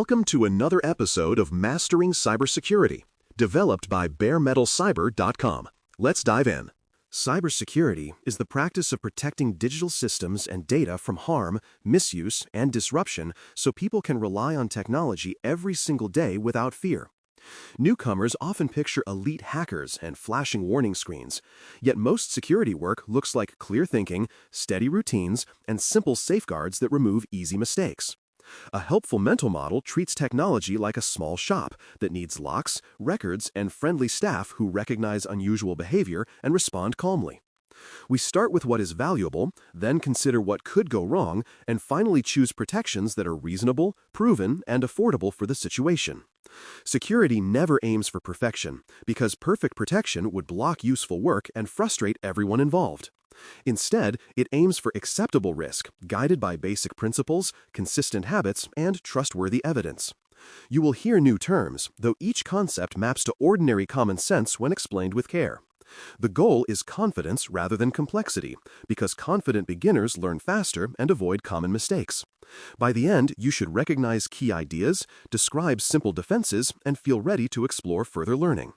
Welcome to another episode of Mastering Cybersecurity, developed by baremetalcyber.com. Let's dive in. Cybersecurity is the practice of protecting digital systems and data from harm, misuse, and disruption so people can rely on technology every single day without fear. Newcomers often picture elite hackers and flashing warning screens, yet most security work looks like clear thinking, steady routines, and simple safeguards that remove easy mistakes. A helpful mental model treats technology like a small shop that needs locks, records, and friendly staff who recognize unusual behavior and respond calmly. We start with what is valuable, then consider what could go wrong, and finally choose protections that are reasonable, proven, and affordable for the situation. Security never aims for perfection, because perfect protection would block useful work and frustrate everyone involved. Instead, it aims for acceptable risk, guided by basic principles, consistent habits, and trustworthy evidence. You will hear new terms, though each concept maps to ordinary common sense when explained with care. The goal is confidence rather than complexity, because confident beginners learn faster and avoid common mistakes. By the end, you should recognize key ideas, describe simple defenses, and feel ready to explore further learning.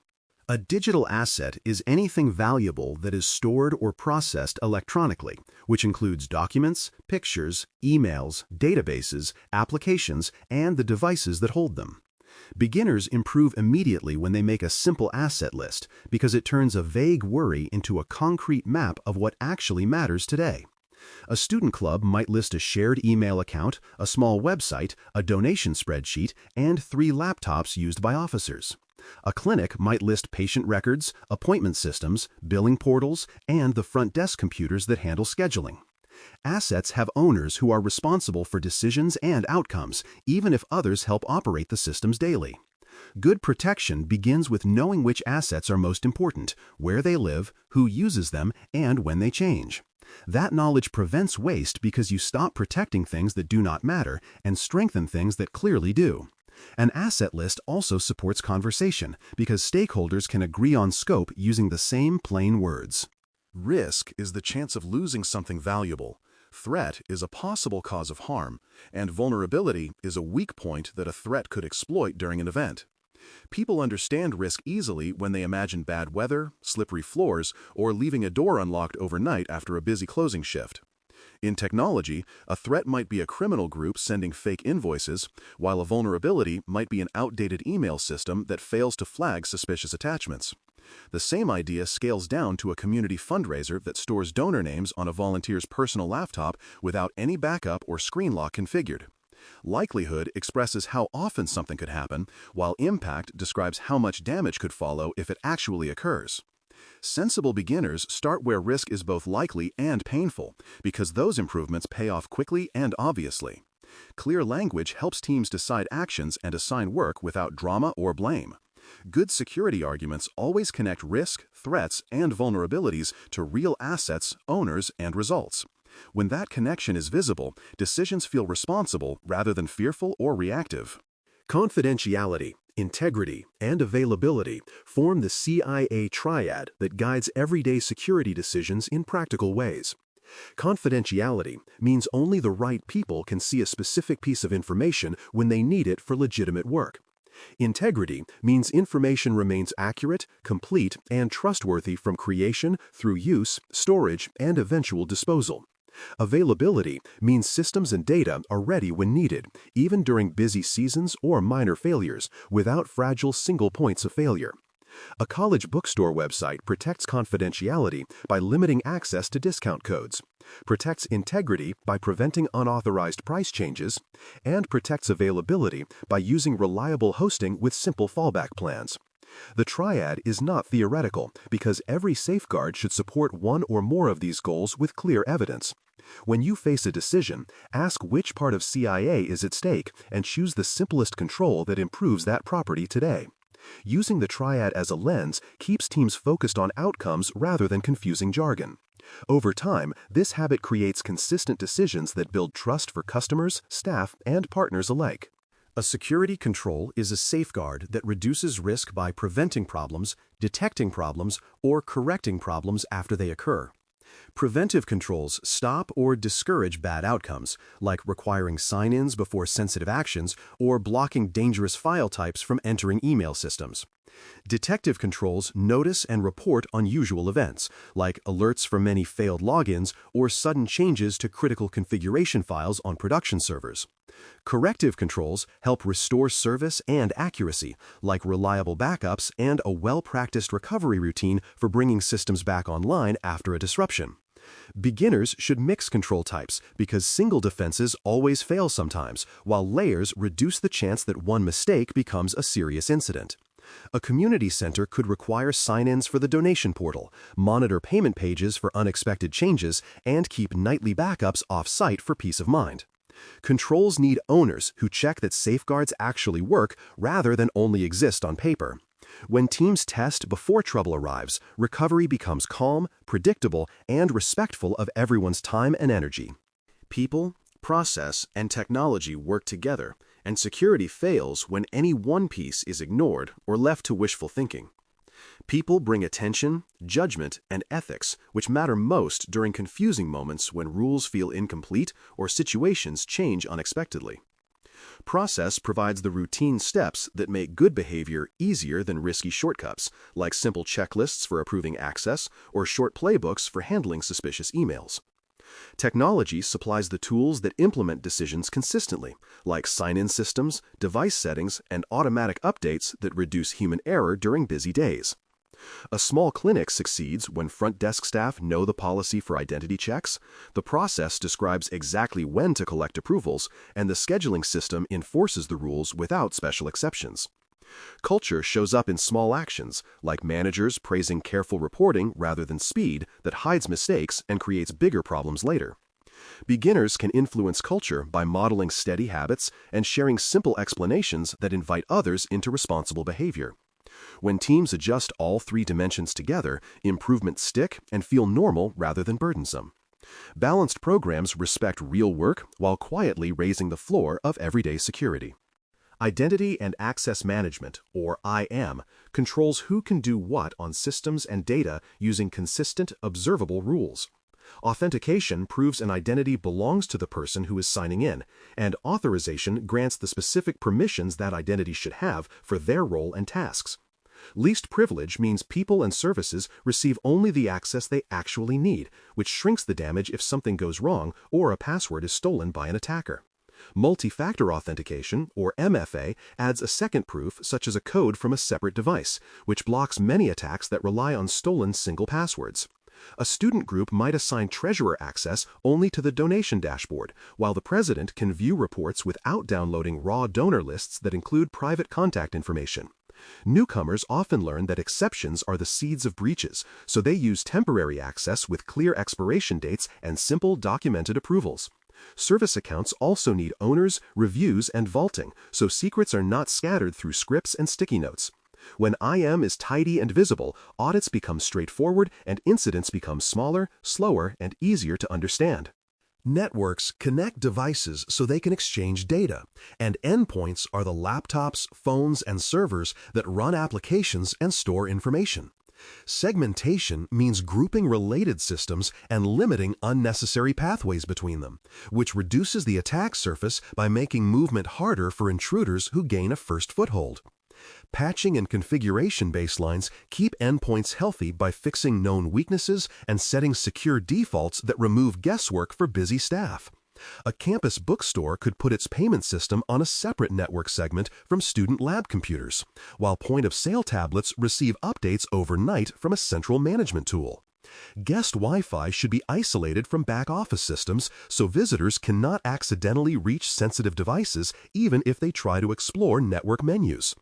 A digital asset is anything valuable that is stored or processed electronically, which includes documents, pictures, emails, databases, applications, and the devices that hold them. Beginners improve immediately when they make a simple asset list because it turns a vague worry into a concrete map of what actually matters today. A student club might list a shared email account, a small website, a donation spreadsheet, and 3 laptops used by officers. A clinic might list patient records, appointment systems, billing portals, and the front desk computers that handle scheduling. Assets have owners who are responsible for decisions and outcomes, even if others help operate the systems daily. Good protection begins with knowing which assets are most important, where they live, who uses them, and when they change. That knowledge prevents waste because you stop protecting things that do not matter and strengthen things that clearly do. An asset list also supports conversation because stakeholders can agree on scope using the same plain words. Risk is the chance of losing something valuable. Threat is a possible cause of harm, and vulnerability is a weak point that a threat could exploit during an event. People understand risk easily when they imagine bad weather, slippery floors, or leaving a door unlocked overnight after a busy closing shift. In technology, a threat might be a criminal group sending fake invoices, while a vulnerability might be an outdated email system that fails to flag suspicious attachments. The same idea scales down to a community fundraiser that stores donor names on a volunteer's personal laptop without any backup or screen lock configured. Likelihood expresses how often something could happen, while impact describes how much damage could follow if it actually occurs. Sensible beginners start where risk is both likely and painful, because those improvements pay off quickly and obviously. Clear language helps teams decide actions and assign work without drama or blame. Good security arguments always connect risk, threats, and vulnerabilities to real assets, owners, and results. When that connection is visible, decisions feel responsible rather than fearful or reactive. Confidentiality, integrity, and availability form the CIA triad that guides everyday security decisions in practical ways. Confidentiality means only the right people can see a specific piece of information when they need it for legitimate work. Integrity means information remains accurate, complete, and trustworthy from creation through use, storage, and eventual disposal. Availability means systems and data are ready when needed, even during busy seasons or minor failures, without fragile single points of failure. A college bookstore website protects confidentiality by limiting access to discount codes, protects integrity by preventing unauthorized price changes, and protects availability by using reliable hosting with simple fallback plans. The triad is not theoretical because every safeguard should support one or more of these goals with clear evidence. When you face a decision, ask which part of CIA is at stake and choose the simplest control that improves that property today. Using the triad as a lens keeps teams focused on outcomes rather than confusing jargon. Over time, this habit creates consistent decisions that build trust for customers, staff, and partners alike. A security control is a safeguard that reduces risk by preventing problems, detecting problems, or correcting problems after they occur. Preventive controls stop or discourage bad outcomes, like requiring sign-ins before sensitive actions or blocking dangerous file types from entering email systems. Detective controls notice and report unusual events, like alerts from many failed logins or sudden changes to critical configuration files on production servers. Corrective controls help restore service and accuracy, like reliable backups and a well-practiced recovery routine for bringing systems back online after a disruption. Beginners should mix control types because single defenses always fail sometimes, while layers reduce the chance that one mistake becomes a serious incident. A community center could require sign-ins for the donation portal, monitor payment pages for unexpected changes, and keep nightly backups off-site for peace of mind. Controls need owners who check that safeguards actually work rather than only exist on paper. When teams test before trouble arrives, recovery becomes calm, predictable, and respectful of everyone's time and energy. People, process, and technology work together, and security fails when any one piece is ignored or left to wishful thinking. People bring attention, judgment, and ethics, which matter most during confusing moments when rules feel incomplete or situations change unexpectedly. Process provides the routine steps that make good behavior easier than risky shortcuts, like simple checklists for approving access or short playbooks for handling suspicious emails. Technology supplies the tools that implement decisions consistently, like sign-in systems, device settings, and automatic updates that reduce human error during busy days. A small clinic succeeds when front desk staff know the policy for identity checks, the process describes exactly when to collect approvals, and the scheduling system enforces the rules without special exceptions. Culture shows up in small actions, like managers praising careful reporting rather than speed that hides mistakes and creates bigger problems later. Beginners can influence culture by modeling steady habits and sharing simple explanations that invite others into responsible behavior. When teams adjust all three dimensions together, improvements stick and feel normal rather than burdensome. Balanced programs respect real work while quietly raising the floor of everyday security. Identity and Access Management, or IAM, controls who can do what on systems and data using consistent, observable rules. Authentication proves an identity belongs to the person who is signing in, and authorization grants the specific permissions that identity should have for their role and tasks. Least privilege means people and services receive only the access they actually need, which shrinks the damage if something goes wrong or a password is stolen by an attacker. Multi-factor authentication, or MFA, adds a second proof, such as a code from a separate device, which blocks many attacks that rely on stolen single passwords. A student group might assign treasurer access only to the donation dashboard, while the president can view reports without downloading raw donor lists that include private contact information. Newcomers often learn that exceptions are the seeds of breaches, so they use temporary access with clear expiration dates and simple documented approvals. Service accounts also need owners, reviews, and vaulting, so secrets are not scattered through scripts and sticky notes. When IAM is tidy and visible, audits become straightforward and incidents become smaller, slower, and easier to understand. Networks connect devices so they can exchange data, and endpoints are the laptops, phones, and servers that run applications and store information. Segmentation means grouping related systems and limiting unnecessary pathways between them, which reduces the attack surface by making movement harder for intruders who gain a first foothold. Patching and configuration baselines keep endpoints healthy by fixing known weaknesses and setting secure defaults that remove guesswork for busy staff. A campus bookstore could put its payment system on a separate network segment from student lab computers, while point-of-sale tablets receive updates overnight from a central management tool. Guest Wi-Fi should be isolated from back-office systems so visitors cannot accidentally reach sensitive devices even if they try to explore network menus.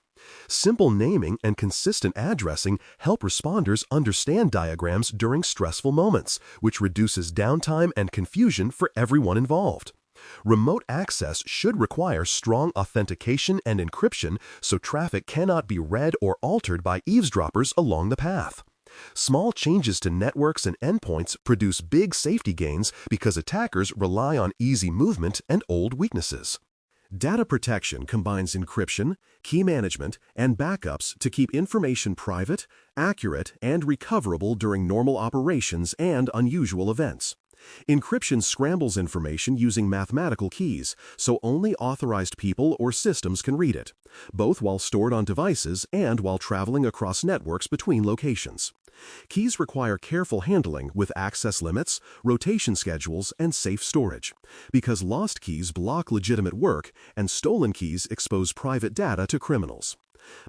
Simple naming and consistent addressing help responders understand diagrams during stressful moments, which reduces downtime and confusion for everyone involved. Remote access should require strong authentication and encryption so traffic cannot be read or altered by eavesdroppers along the path. Small changes to networks and endpoints produce big safety gains because attackers rely on easy movement and old weaknesses. Data protection combines encryption, key management, and backups to keep information private, accurate, and recoverable during normal operations and unusual events. Encryption scrambles information using mathematical keys, so only authorized people or systems can read it, both while stored on devices and while traveling across networks between locations. Keys require careful handling with access limits, rotation schedules, and safe storage, because lost keys block legitimate work and stolen keys expose private data to criminals.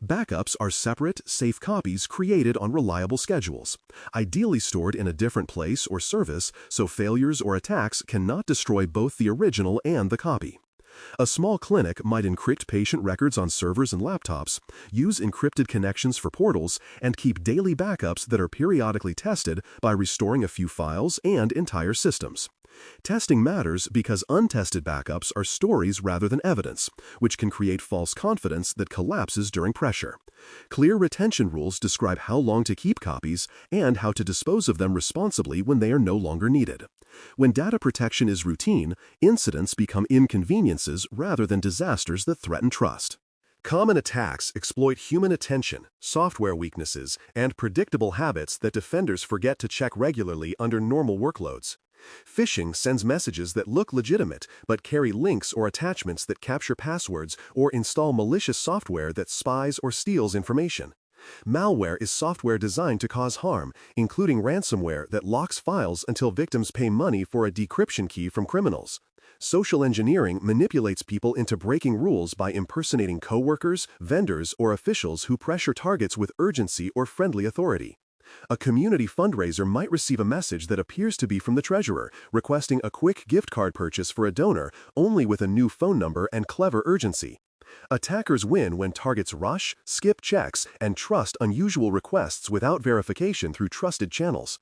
Backups are separate, safe copies created on reliable schedules, ideally stored in a different place or service so failures or attacks cannot destroy both the original and the copy. A small clinic might encrypt patient records on servers and laptops, use encrypted connections for portals, and keep daily backups that are periodically tested by restoring a few files and entire systems. Testing matters because untested backups are stories rather than evidence, which can create false confidence that collapses during pressure. Clear retention rules describe how long to keep copies and how to dispose of them responsibly when they are no longer needed. When data protection is routine, incidents become inconveniences rather than disasters that threaten trust. Common attacks exploit human attention, software weaknesses, and predictable habits that defenders forget to check regularly under normal workloads. Phishing sends messages that look legitimate but carry links or attachments that capture passwords or install malicious software that spies or steals information. Malware is software designed to cause harm, including ransomware that locks files until victims pay money for a decryption key from criminals. Social engineering manipulates people into breaking rules by impersonating coworkers, vendors, or officials who pressure targets with urgency or friendly authority. A community fundraiser might receive a message that appears to be from the treasurer, requesting a quick gift card purchase for a donor, only with a new phone number and clever urgency. Attackers win when targets rush, skip checks, and trust unusual requests without verification through trusted channels.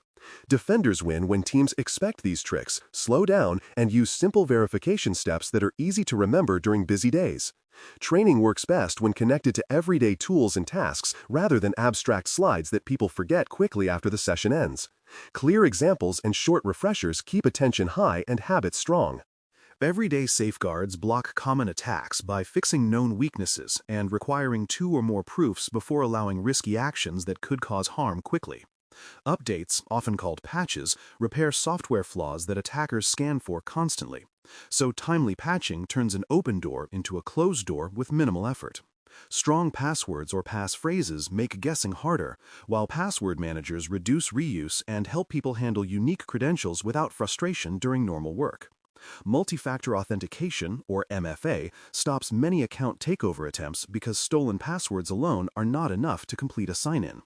Defenders win when teams expect these tricks, slow down, and use simple verification steps that are easy to remember during busy days. Training works best when connected to everyday tools and tasks rather than abstract slides that people forget quickly after the session ends. Clear examples and short refreshers keep attention high and habits strong. Everyday safeguards block common attacks by fixing known weaknesses and requiring 2 or more proofs before allowing risky actions that could cause harm quickly. Updates, often called patches, repair software flaws that attackers scan for constantly. So timely patching turns an open door into a closed door with minimal effort. Strong passwords or passphrases make guessing harder, while password managers reduce reuse and help people handle unique credentials without frustration during normal work. Multi-factor authentication, or MFA, stops many account takeover attempts because stolen passwords alone are not enough to complete a sign-in.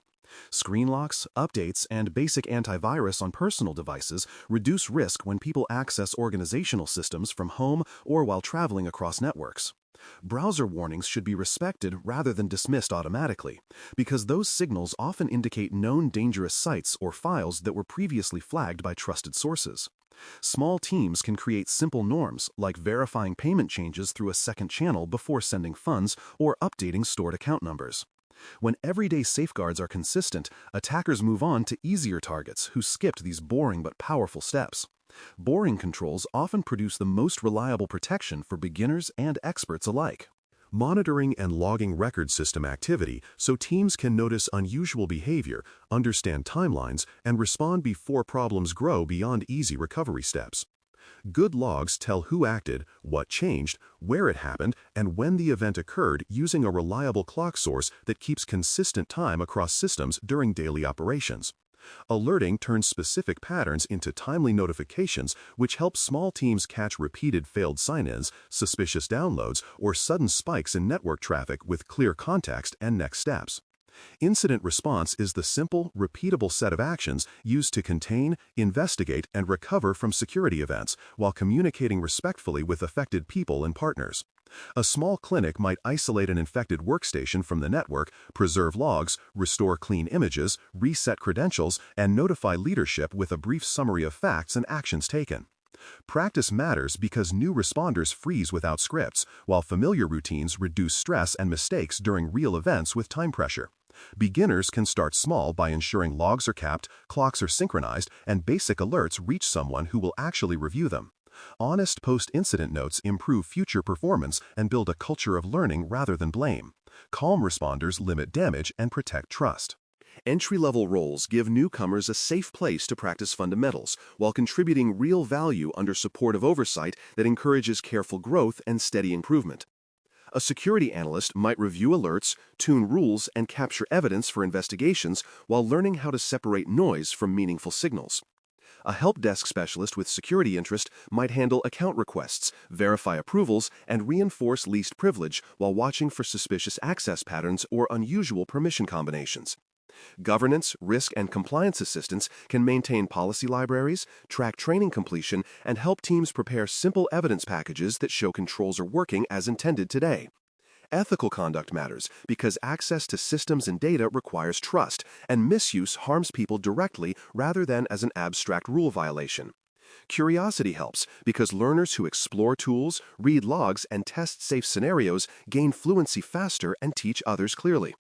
Screen locks, updates, and basic antivirus on personal devices reduce risk when people access organizational systems from home or while traveling across networks. Browser warnings should be respected rather than dismissed automatically, because those signals often indicate known dangerous sites or files that were previously flagged by trusted sources. Small teams can create simple norms, like verifying payment changes through a second channel before sending funds or updating stored account numbers. When everyday safeguards are consistent, attackers move on to easier targets who skipped these boring but powerful steps. Boring controls often produce the most reliable protection for beginners and experts alike. Monitoring and logging record system activity so teams can notice unusual behavior, understand timelines, and respond before problems grow beyond easy recovery steps. Good logs tell who acted, what changed, where it happened, and when the event occurred using a reliable clock source that keeps consistent time across systems during daily operations. Alerting turns specific patterns into timely notifications, which helps small teams catch repeated failed sign-ins, suspicious downloads, or sudden spikes in network traffic with clear context and next steps. Incident response is the simple, repeatable set of actions used to contain, investigate, and recover from security events while communicating respectfully with affected people and partners. A small clinic might isolate an infected workstation from the network, preserve logs, restore clean images, reset credentials, and notify leadership with a brief summary of facts and actions taken. Practice matters because new responders freeze without scripts, while familiar routines reduce stress and mistakes during real events with time pressure. Beginners can start small by ensuring logs are kept, clocks are synchronized, and basic alerts reach someone who will actually review them. Honest post-incident notes improve future performance and build a culture of learning rather than blame. Calm responders limit damage and protect trust. Entry-level roles give newcomers a safe place to practice fundamentals while contributing real value under supportive oversight that encourages careful growth and steady improvement. A security analyst might review alerts, tune rules, and capture evidence for investigations while learning how to separate noise from meaningful signals. A help desk specialist with security interest might handle account requests, verify approvals, and reinforce least privilege while watching for suspicious access patterns or unusual permission combinations. Governance, risk, and compliance assistants can maintain policy libraries, track training completion, and help teams prepare simple evidence packages that show controls are working as intended today. Ethical conduct matters because access to systems and data requires trust, and misuse harms people directly rather than as an abstract rule violation. Curiosity helps because learners who explore tools, read logs, and test safe scenarios gain fluency faster and teach others clearly.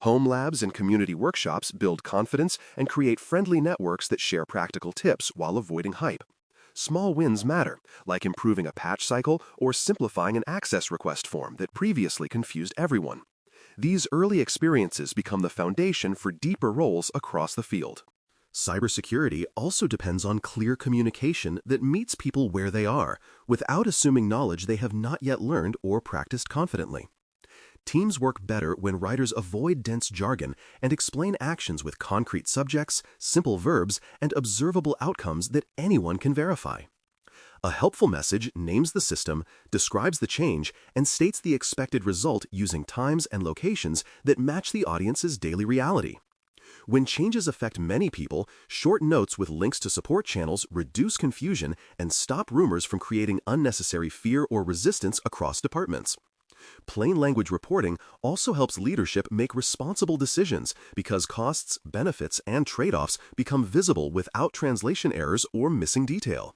Home labs and community workshops build confidence and create friendly networks that share practical tips while avoiding hype. Small wins matter, like improving a patch cycle or simplifying an access request form that previously confused everyone. These early experiences become the foundation for deeper roles across the field. Cybersecurity also depends on clear communication that meets people where they are, without assuming knowledge they have not yet learned or practiced confidently. Teams work better when writers avoid dense jargon and explain actions with concrete subjects, simple verbs, and observable outcomes that anyone can verify. A helpful message names the system, describes the change, and states the expected result using times and locations that match the audience's daily reality. When changes affect many people, short notes with links to support channels reduce confusion and stop rumors from creating unnecessary fear or resistance across departments. Plain language reporting also helps leadership make responsible decisions because costs, benefits, and trade-offs become visible without translation errors or missing detail.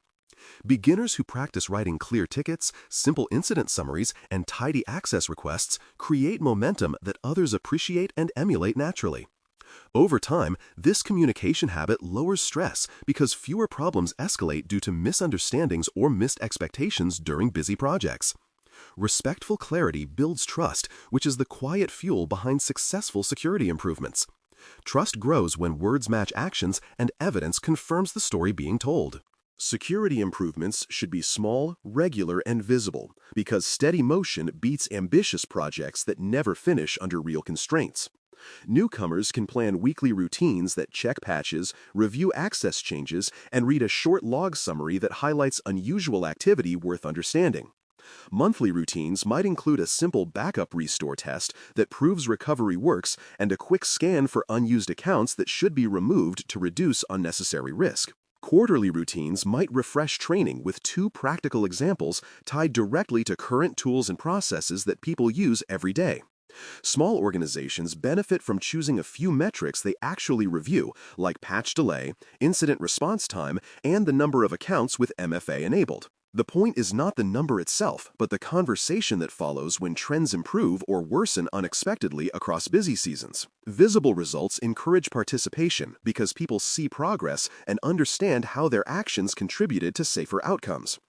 Beginners who practice writing clear tickets, simple incident summaries, and tidy access requests create momentum that others appreciate and emulate naturally. Over time, this communication habit lowers stress because fewer problems escalate due to misunderstandings or missed expectations during busy projects. Respectful clarity builds trust, which is the quiet fuel behind successful security improvements. Trust grows when words match actions and evidence confirms the story being told. Security improvements should be small, regular, and visible because steady motion beats ambitious projects that never finish under real constraints. Newcomers can plan weekly routines that check patches, review access changes, and read a short log summary that highlights unusual activity worth understanding. Monthly routines might include a simple backup restore test that proves recovery works and a quick scan for unused accounts that should be removed to reduce unnecessary risk. Quarterly routines might refresh training with 2 practical examples tied directly to current tools and processes that people use every day. Small organizations benefit from choosing a few metrics they actually review, like patch delay, incident response time, and the number of accounts with MFA enabled. The point is not the number itself, but the conversation that follows when trends improve or worsen unexpectedly across busy seasons. Visible results encourage participation because people see progress and understand how their actions contributed to safer outcomes.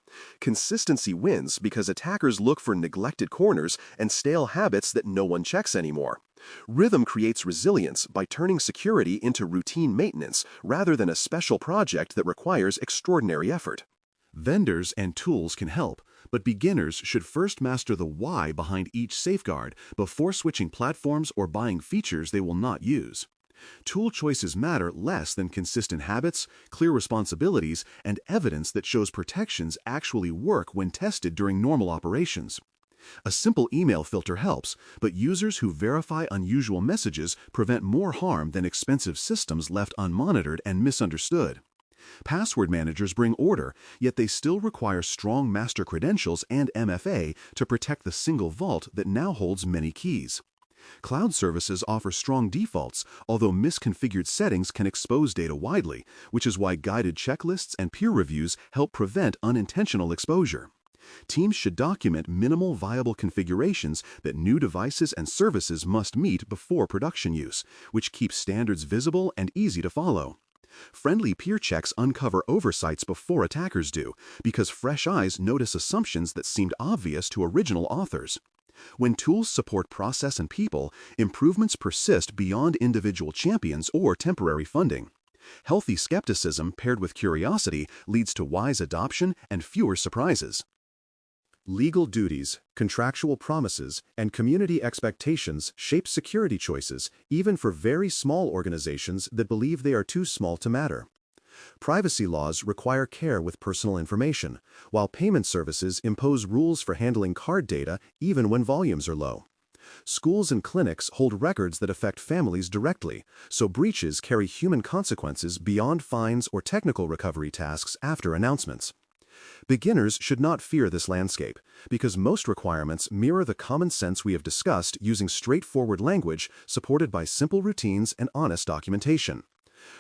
Consistency wins because attackers look for neglected corners and stale habits that no one checks anymore. Rhythm creates resilience by turning security into routine maintenance rather than a special project that requires extraordinary effort. Vendors and tools can help, but beginners should first master the why behind each safeguard before switching platforms or buying features they will not use. Tool choices matter less than consistent habits, clear responsibilities, and evidence that shows protections actually work when tested during normal operations. A simple email filter helps, but users who verify unusual messages prevent more harm than expensive systems left unmonitored and misunderstood. Password managers bring order, yet they still require strong master credentials and MFA to protect the single vault that now holds many keys. Cloud services offer strong defaults, although misconfigured settings can expose data widely, which is why guided checklists and peer reviews help prevent unintentional exposure. Teams should document minimal viable configurations that new devices and services must meet before production use, which keeps standards visible and easy to follow. Friendly peer checks uncover oversights before attackers do, because fresh eyes notice assumptions that seemed obvious to original authors. When tools support process and people, improvements persist beyond individual champions or temporary funding. Healthy skepticism paired with curiosity leads to wise adoption and fewer surprises. Legal duties, contractual promises, and community expectations shape security choices, even for very small organizations that believe they are too small to matter. Privacy laws require care with personal information, while payment services impose rules for handling card data even when volumes are low. Schools and clinics hold records that affect families directly, so breaches carry human consequences beyond fines or technical recovery tasks after announcements. Beginners should not fear this landscape, because most requirements mirror the common sense we have discussed using straightforward language supported by simple routines and honest documentation.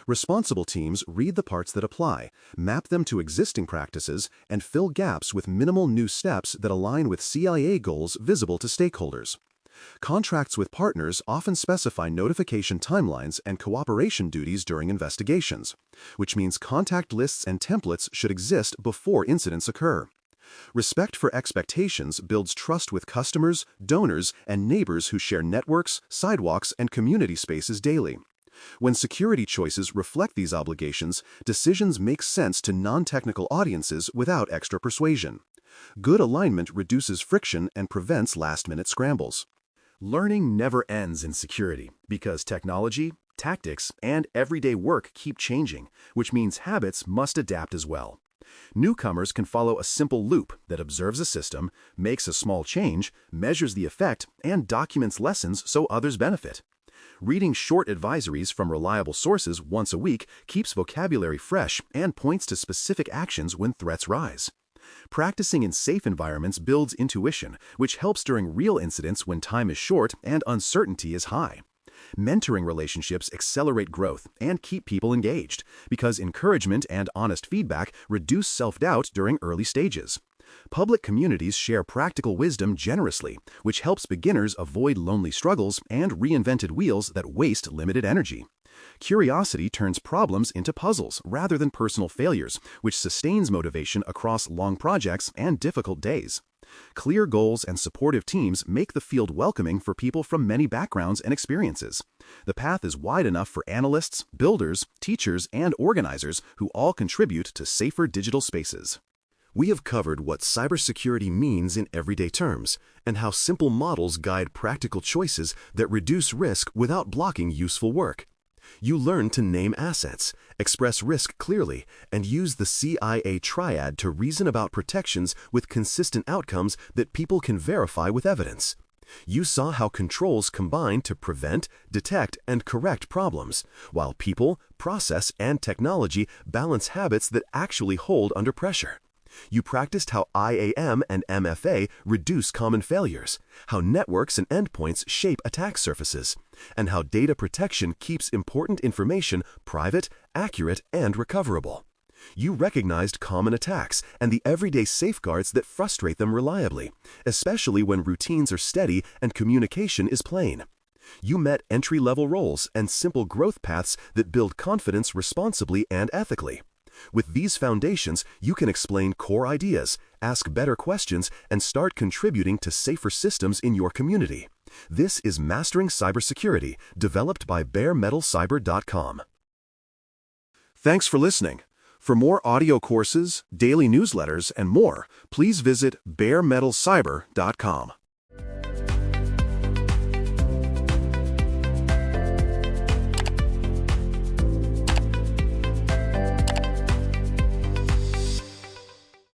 Responsible teams read the parts that apply, map them to existing practices, and fill gaps with minimal new steps that align with CIA goals visible to stakeholders. Contracts with partners often specify notification timelines and cooperation duties during investigations, which means contact lists and templates should exist before incidents occur. Respect for expectations builds trust with customers, donors, and neighbors who share networks, sidewalks, and community spaces daily. When security choices reflect these obligations, decisions make sense to non-technical audiences without extra persuasion. Good alignment reduces friction and prevents last-minute scrambles. Learning never ends in security because technology, tactics, and everyday work keep changing, which means habits must adapt as well. Newcomers can follow a simple loop that observes a system, makes a small change, measures the effect, and documents lessons so others benefit. Reading short advisories from reliable sources once a week keeps vocabulary fresh and points to specific actions when threats rise. Practicing in safe environments builds intuition, which helps during real incidents when time is short and uncertainty is high. Mentoring relationships accelerate growth and keep people engaged, because encouragement and honest feedback reduce self-doubt during early stages. Public communities share practical wisdom generously, which helps beginners avoid lonely struggles and reinvented wheels that waste limited energy. Curiosity turns problems into puzzles rather than personal failures, which sustains motivation across long projects and difficult days. Clear goals and supportive teams make the field welcoming for people from many backgrounds and experiences. The path is wide enough for analysts, builders, teachers, and organizers who all contribute to safer digital spaces. We have covered what cybersecurity means in everyday terms and how simple models guide practical choices that reduce risk without blocking useful work. You learn to name assets, express risk clearly, and use the CIA triad to reason about protections with consistent outcomes that people can verify with evidence. You saw how controls combine to prevent, detect, and correct problems, while people, process, and technology balance habits that actually hold under pressure. You practiced how IAM and MFA reduce common failures, how networks and endpoints shape attack surfaces, and how data protection keeps important information private, accurate, and recoverable. You recognized common attacks and the everyday safeguards that frustrate them reliably, especially when routines are steady and communication is plain. You met entry-level roles and simple growth paths that build confidence responsibly and ethically. With these foundations, you can explain core ideas, ask better questions, and start contributing to safer systems in your community. This is Mastering Cybersecurity, developed by baremetalcyber.com. Thanks for listening. For more audio courses, daily newsletters, and more, please visit baremetalcyber.com.